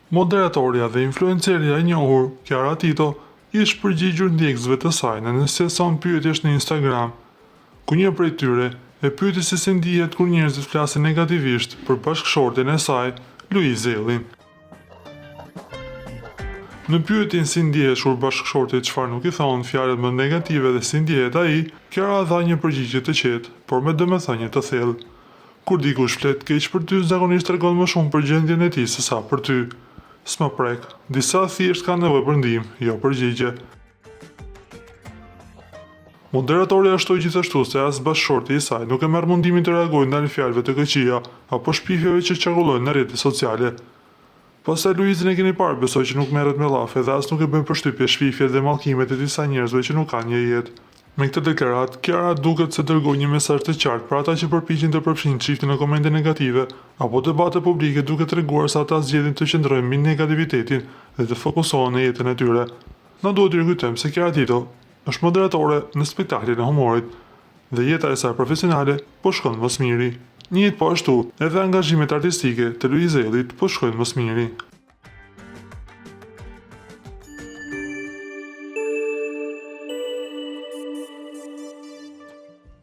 Moderatorja dhe influencerja e njohur, Kiara Tito, ishte përgjigjur ndjekësve të saj në një seson pyetjesh në Instagram, ku një prej tyre e pyeti se si ndihet kur njerëzit flasin negativisht për bashkëshorten e saj, Louise Zellin. Në pyetjen si ndihesh kur bashkëshorti çfarë nuk i thon fjalët më negative dhe si ndihet ai, Kiara dha një përgjigje të qetë, por me domethënie të thellë. Kur dikush flet keq për ty, zakonisht tregon më shumë për gjendjen e tij se sa për ty. S'më prek, disa thjesht kanë nevojë për ndihmë, jo përgjigje. Moderatorja shtoi gjithashtu se as bashkëshorti i saj nuk e merr mundimin të reagojë ndaj fjalëve të këqija apo shpifjeve që qarkullojnë në rrjetet sociale. Pastaj Luizën e keni parë, besoj që nuk merret me llafe dhe as nuk e bën përshtypje shfifjet dhe mallkimet e disa njerëzve që nuk kanë një jetë. Me këtë deklarat, Kiara duket se dërgoi një mesazh të qartë për ata që përpiqen të përfshin çiftin në komente negative apo debate publike duke treguar se ata zgjedhin të qëndrojnë mbi negativitetin dhe të fokusohen në jetën e tyre. Na duhet të rikujtojmë se Kiara Tito është moderatore në spektaklin e humorit dhe jeta e saj profesionale po shkon më së miri. Njëjtë po ashtu, edhe angazhimet artistike të Louise Zellit po shkojnë më së miri.